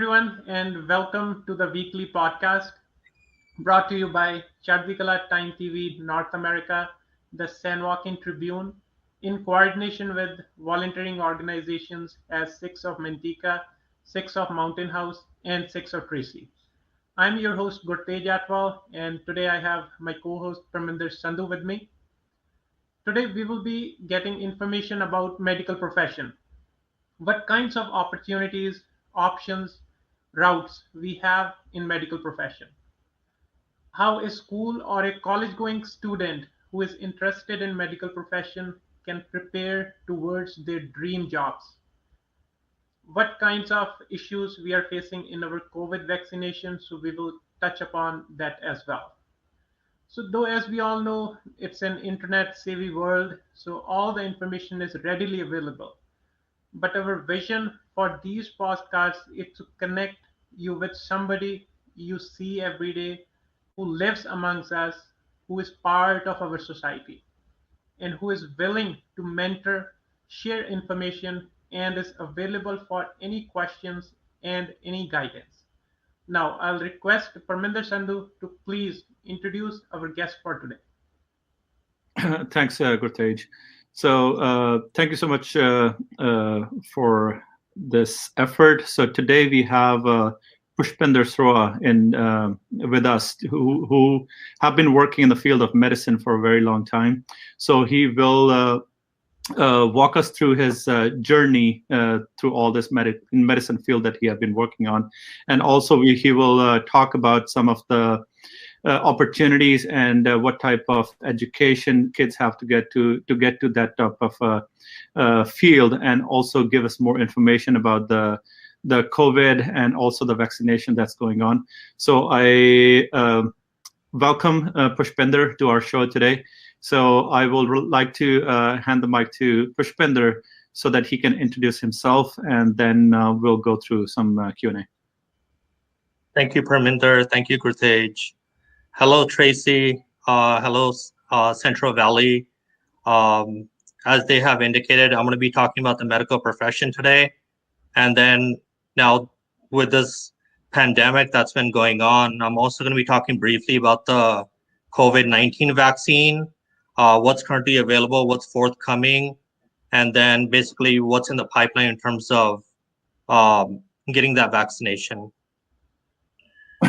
everyone, and welcome to the weekly podcast brought to you by Chardiklatime North America, the San Joaquin Tribune, in coordination with volunteering organizations as Six of Manteca, Six of Mountain House, and Six of Tracy. I'm your host Gurtej Atwal, and today I have my co-host Parminder Sandhu with me. Today we will be getting information about medical profession, what kinds of opportunities, options, routes we have in medical profession, how a school or a college going student who is interested in medical profession can prepare towards their dream jobs, what kinds of issues we are facing in our COVID vaccination, so we will touch upon that as well. So though as we all know, it's an internet savvy world, so all the information is readily available. But our vision for these podcasts is to connect you with somebody you see every day who lives amongst us, who is part of our society, and who is willing to mentor, share information, and is available for any questions and any guidance. Now, I'll request Parminder Sandhu to please introduce our guest for today. Thanks, Gurtej. So thank you so much for this effort. So today we have Pushpinder Sroa with us, who have been working in the field of medicine for a very long time. So he will walk us through his journey through all this medicine field that he has been working on. And also he will talk about some of the opportunities and what type of education kids have to get to that type of field, and also give us more information about the COVID and also the vaccination that's going on. So I welcome Pushpinder to our show today. So I will like to hand the mic to Pushpinder so that he can introduce himself, and then we'll go through some Q&A. Thank you, Parminder. Thank you, Gurtej. Hello, Tracy. Hello, Central Valley. As they have indicated, I'm going to be talking about the medical profession today. And then now with this pandemic that's been going on, I'm also going to be talking briefly about the COVID-19 vaccine, what's currently available, what's forthcoming, and then basically what's in the pipeline in terms of getting that vaccination.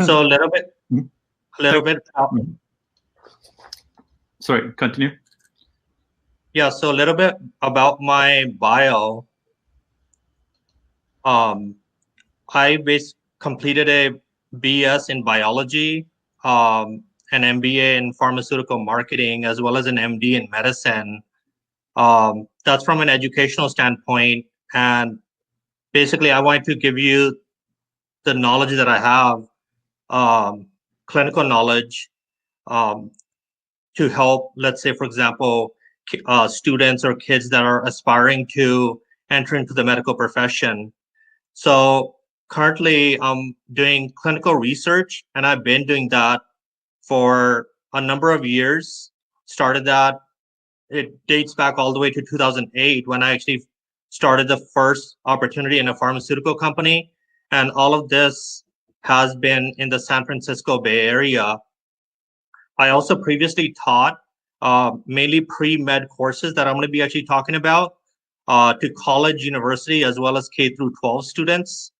So a little bit. Sorry, continue. Yeah, so a little bit about my bio. I completed a BS in biology, an MBA in pharmaceutical marketing, as well as an MD in medicine. That's from an educational standpoint. And basically, I wanted to give you the knowledge that I have, clinical knowledge, to help, let's say, for example, students or kids that are aspiring to enter into the medical profession. So currently I'm doing clinical research, and I've been doing that for a number of years. Started that, it dates back all the way to 2008 when I actually started the first opportunity in a pharmaceutical company. And all of this has been in the San Francisco Bay Area. I also previously taught mainly pre-med courses that I'm going to be actually talking about to college, university, as well as K through 12 students,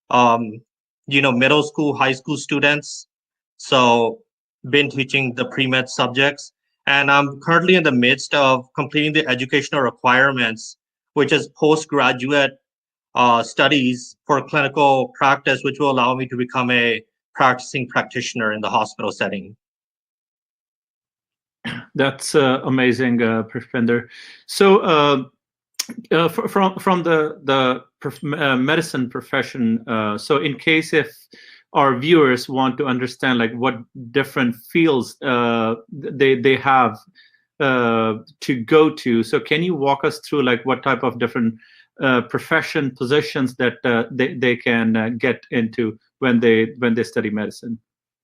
middle school, high school students. So been teaching the pre-med subjects. And I'm currently in the midst of completing the educational requirements, which is postgraduate studies for clinical practice, which will allow me to become a practicing practitioner in the hospital setting. That's amazing, Pushpinder. So from the medicine profession, so in case if our viewers want to understand like what different fields they have to go to, so can you walk us through like what type of different profession positions that they can get into when they study medicine?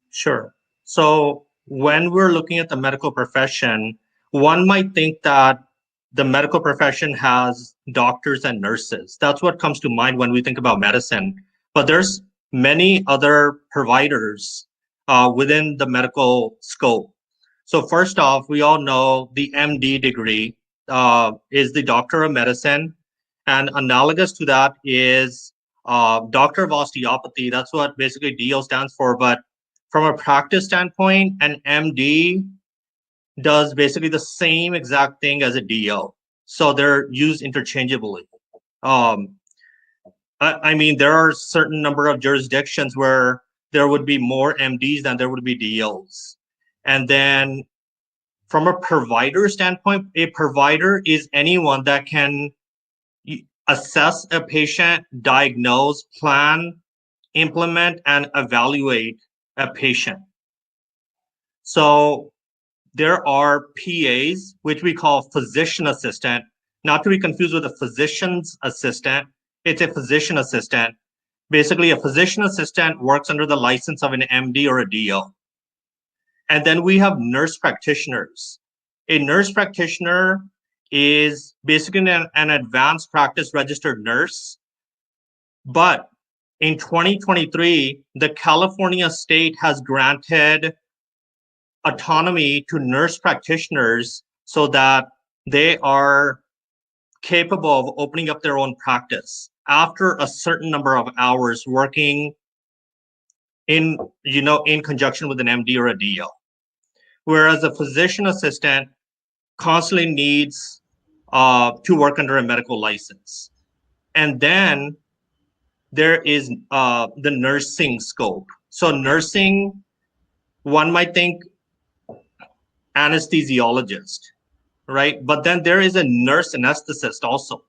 Sure. So when we're looking at the medical profession, one might think that the medical profession has doctors and nurses. That's what comes to mind when we think about medicine. But there's many other providers within the medical scope. So first off, we all know the MD degree is the Doctor of Medicine, and analogous to that is Doctor of Osteopathy. That's what basically DO stands for. But from a practice standpoint, an MD does basically the same exact thing as a DO. So they're used interchangeably. I mean, there are a certain number of jurisdictions where there would be more MDs than there would be DOs. And then from a provider standpoint, a provider is anyone that can assess a patient, diagnose, plan, implement, and evaluate a patient. So there are PAs, which we call physician assistant, not to be confused with a physician's assistant. It's a physician assistant. Basically, a physician assistant works under the license of an MD or a DO. And then we have nurse practitioners. A nurse practitioner is basically an advanced practice registered nurse. But in 2023, the California state has granted autonomy to nurse practitioners so that they are capable of opening up their own practice after a certain number of hours working in conjunction with an MD or a DO. Whereas a physician assistant constantly needs to work under a medical license. And then there is the nursing scope. So nursing, one might think anesthesiologist, right? But then there is a nurse anesthetist also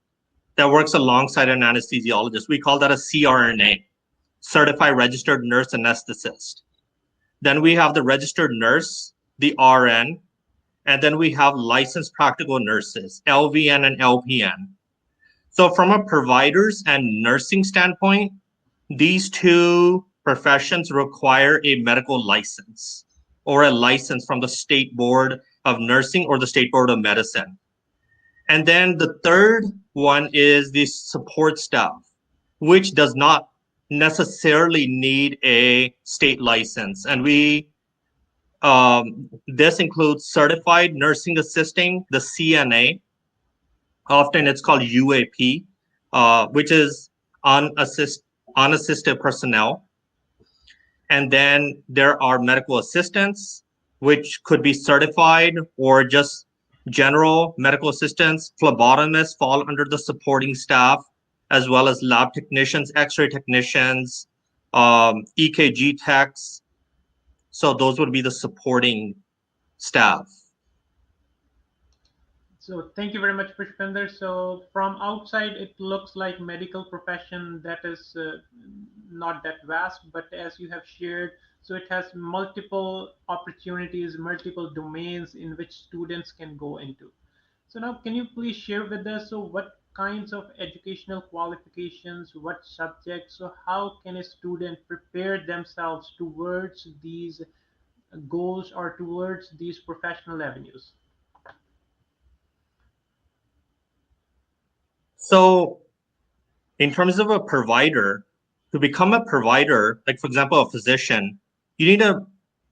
that works alongside an anesthesiologist. We call that a CRNA, Certified Registered Nurse Anesthetist. Then we have the registered nurse, the RN, and then we have licensed practical nurses, LVN and LPN. So from a providers and nursing standpoint, these two professions require a medical license or a license from the State Board of Nursing or the State Board of Medicine. And then the third one is the support staff, which does not necessarily need a state license. And this includes certified nursing assisting, the CNA. Often it's called UAP, which is unassisted personnel. And then there are medical assistants, which could be certified or just general medical assistants. Phlebotomists fall under the supporting staff, as well as lab technicians, X-ray technicians, EKG techs. So those would be the supporting staff. So thank you very much, Pushpinder. So from outside, it looks like medical profession that is not that vast, but as you have shared, so it has multiple opportunities, multiple domains in which students can go into. So now, can you please share with us, so what kinds of educational qualifications, what subjects, so how can a student prepare themselves towards these goals or towards these professional avenues? So in terms of a provider, to become a provider, like for example, a physician, you need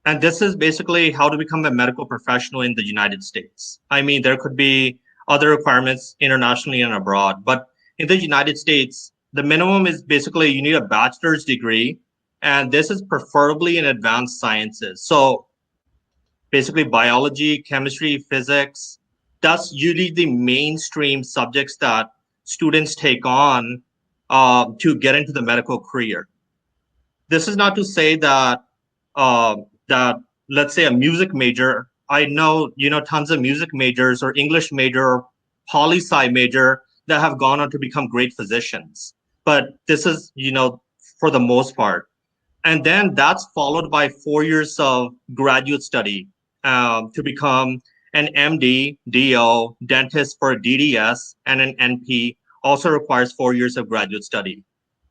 and this is basically how to become a medical professional in the United States. I mean, there could be other requirements internationally and abroad, but in the United States, the minimum is basically you need a bachelor's degree, and this is preferably in advanced sciences. So basically biology, chemistry, physics, that's usually the mainstream subjects that students take on to get into the medical career. This is not to say that let's say a music major, I know tons of music majors or English major or poli-sci major that have gone on to become great physicians. But this is for the most part. And then that's followed by 4 years of graduate study to become an MD, DO, dentist for a DDS, and an NP also requires 4 years of graduate study.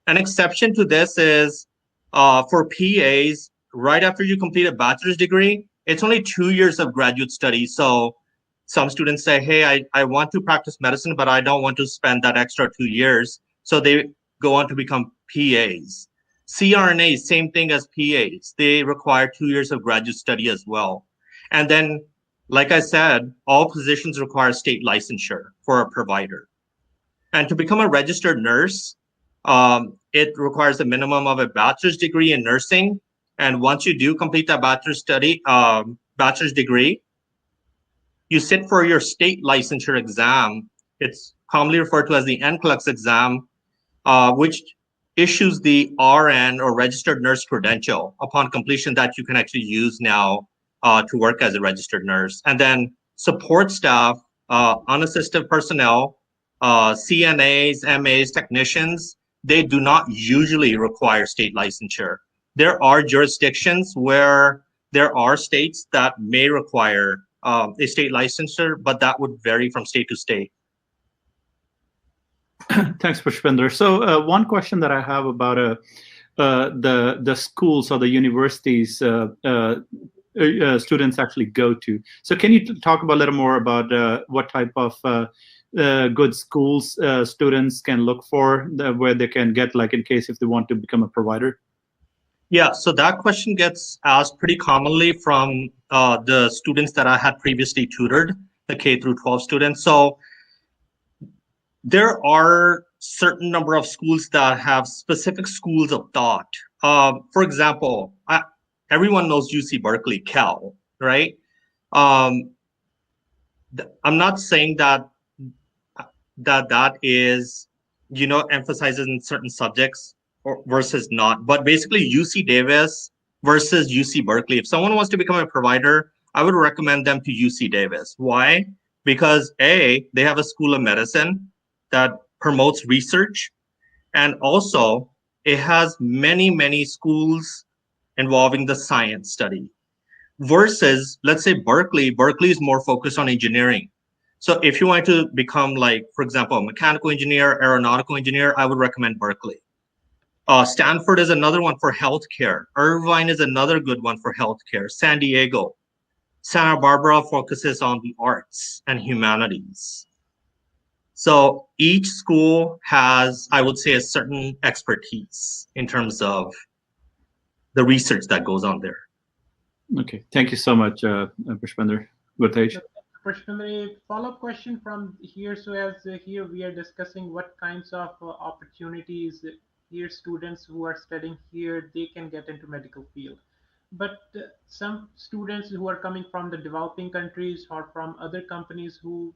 An exception to this is for PAs, right after you complete a bachelor's degree, it's only 2 years of graduate study. So some students say, hey, I want to practice medicine, but I don't want to spend that extra 2 years. So they go on to become PAs. CRNA, same thing as PAs. They require 2 years of graduate study as well. And then, like I said, all positions require state licensure for a provider. And to become a registered nurse, it requires a minimum of a bachelor's degree in nursing. And once you do complete that bachelor's degree, you sit for your state licensure exam. It's commonly referred to as the NCLEX exam, which issues the RN or registered nurse credential upon completion that you can actually use now to work as a registered nurse. And then support staff, unassisted personnel, CNAs, MAs, technicians, they do not usually require state licensure. There are jurisdictions where there are states that may require a state licensure, but that would vary from state to state. Thanks, Pushpinder. So one question that I have about the schools or the universities students actually go to. So can you talk about a little more about what type of good schools students can look for, where they can get, like, in case if they want to become a provider? Yeah, so that question gets asked pretty commonly from the students that I had previously tutored, the K through 12 students. So there are certain number of schools that have specific schools of thought. For example, everyone knows UC Berkeley, Cal, right? I'm not saying that is, emphasizes in certain subjects versus not, but basically UC Davis versus UC Berkeley. If someone wants to become a provider, I would recommend them to UC Davis. Why? Because A, they have a school of medicine that promotes research, and also it has many, many schools involving the science study. Versus, let's say Berkeley is more focused on engineering. So if you want to become, like, for example, a mechanical engineer, aeronautical engineer, I would recommend Berkeley. Stanford is another one for healthcare. Irvine is another good one for healthcare. San Diego. Santa Barbara focuses on the arts and humanities. So each school has, I would say, a certain expertise in terms of the research that goes on there. Okay, thank you so much, Pushpinder. Gurtej. Pushpinder, a follow-up question from here. So as here we are discussing what kinds of opportunities here students who are studying here, they can get into medical field. But some students who are coming from the developing countries or from other companies who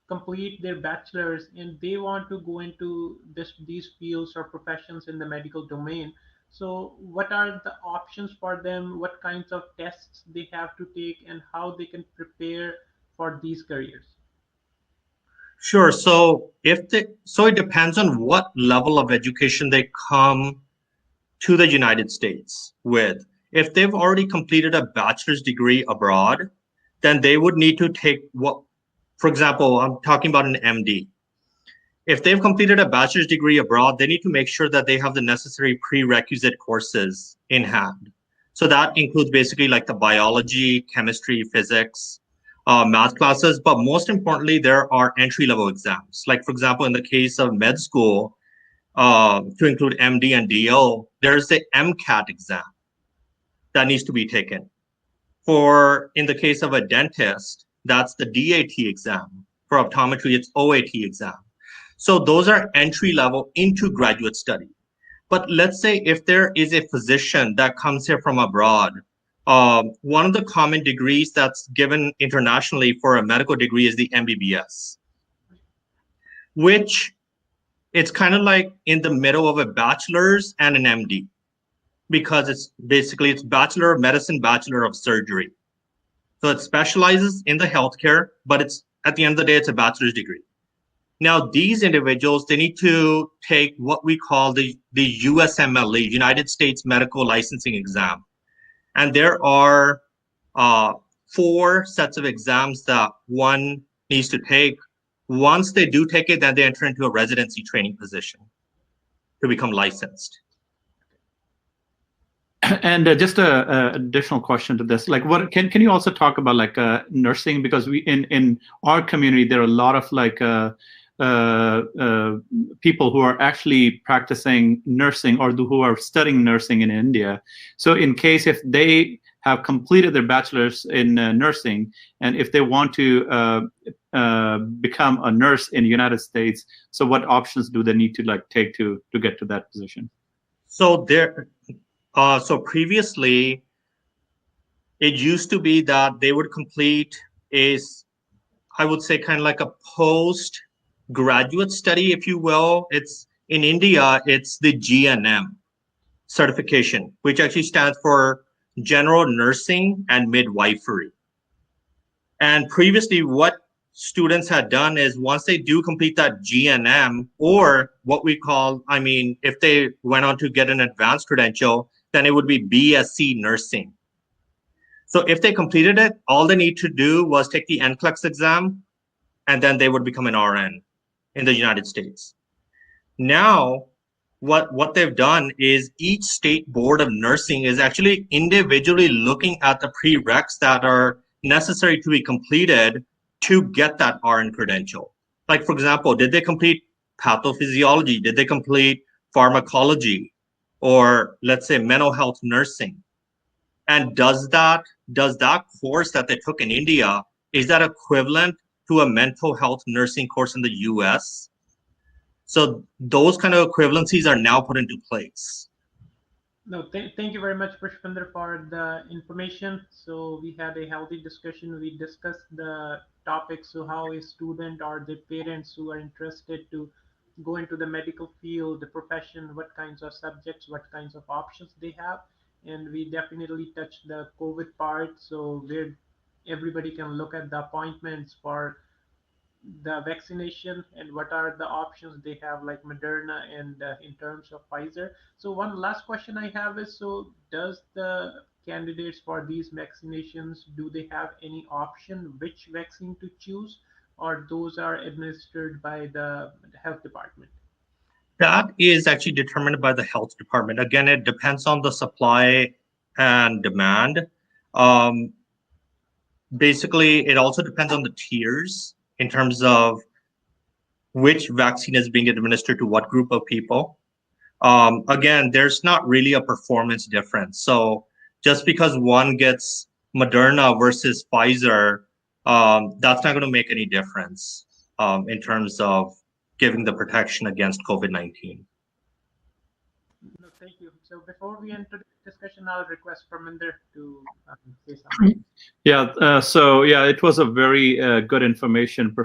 complete their bachelor's and they want to go into these fields or professions in the medical domain. So what are the options for them? What kinds of tests they have to take and how they can prepare for these careers? Sure. So it depends on what level of education they come to the United States with. If they've already completed a bachelor's degree abroad, then they would need to take for example, I'm talking about an MD. If they've completed a bachelor's degree abroad, they need to make sure that they have the necessary prerequisite courses in hand. So that includes basically like the biology, chemistry, physics, math classes, but most importantly, there are entry-level exams. Like, for example, in the case of med school, to include MD and DO, there's the MCAT exam that needs to be taken. In the case of a dentist, that's the DAT exam. For optometry, it's OAT exam. So those are entry-level into graduate study. But let's say if there is a physician that comes here from abroad, one of the common degrees that's given internationally for a medical degree is the MBBS, which it's kind of like in the middle of a bachelor's and an MD, because it's Bachelor of Medicine, Bachelor of Surgery. So it specializes in the healthcare, but it's at the end of the day, it's a bachelor's degree. Now, these individuals, they need to take what we call the USMLE, United States Medical Licensing Exam. And there are 4 sets of exams that one needs to take. Once they do take it, then they enter into a residency training position to become licensed. And just a additional question to this, like, what can you also talk about, like, nursing? Because we in our community there are a lot of like people who are actually practicing nursing or who are studying nursing in India. So in case if they have completed their bachelor's in nursing, and if they want to become a nurse in the United States, so what options do they need to take to get to that position? So so previously, it used to be that they would complete I would say kind of like a post-graduate study, if you will. It's in India, it's the GNM certification, which actually stands for General Nursing and Midwifery. And previously, what students had done is once they do complete that GNM, or what we call, if they went on to get an advanced credential, then it would be BSc Nursing. So if they completed it, all they need to do was take the NCLEX exam, and then they would become an RN in the United States. Now, what they've done is each state board of nursing is actually individually looking at the prereqs that are necessary to be completed to get that RN credential. Like, for example, did they complete pathophysiology? Did they complete pharmacology? Or let's say mental health nursing? And does that course that they took in India, is that equivalent to a mental health nursing course in the US? So those kind of equivalencies are now put into place. No, thank you very much, Pushpinder, for the information. So we had a healthy discussion. We discussed the topics. So how a student or the parents who are interested to go into the medical field, the profession, what kinds of subjects, what kinds of options they have. And we definitely touched the COVID part. So where everybody can look at the appointments for the vaccination and what are the options they have, like Moderna and in terms of Pfizer. So one last question I have is, so does the candidates for these vaccinations, do they have any option which vaccine to choose, or those are administered by the health department? That is actually determined by the health department. Again, it depends on the supply and demand. Basically, it also depends on the tiers in terms of which vaccine is being administered to what group of people. Again, there's not really a performance difference. So just because one gets Moderna versus Pfizer, that's not going to make any difference in terms of giving the protection against COVID-19. No, thank you. So before we enter the discussion, I'll request Parminder to say something. Yeah, so yeah, it was a very good information.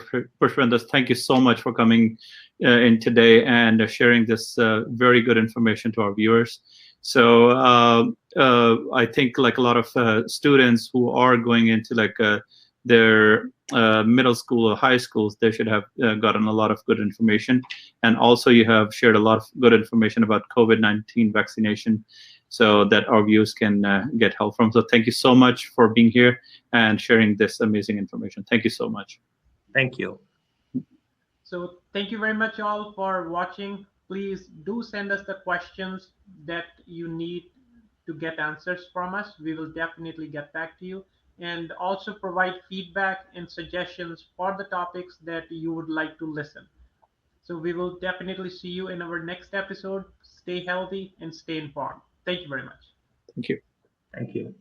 Pushpinder, thank you so much for coming in today and sharing this very good information to our viewers. So I think like a lot of students who are going into like their middle school or high schools, they should have gotten a lot of good information. And also you have shared a lot of good information about COVID-19 vaccination so that our viewers can get help from. So thank you so much for being here and sharing this amazing information. Thank you so much. Thank you. So thank you very much all for watching. Please do send us the questions that you need to get answers from us. We will definitely get back to you, and also provide feedback and suggestions for the topics that you would like to listen. So we will definitely see you in our next episode. Stay healthy and stay informed. Thank you very much. Thank you. Thank you.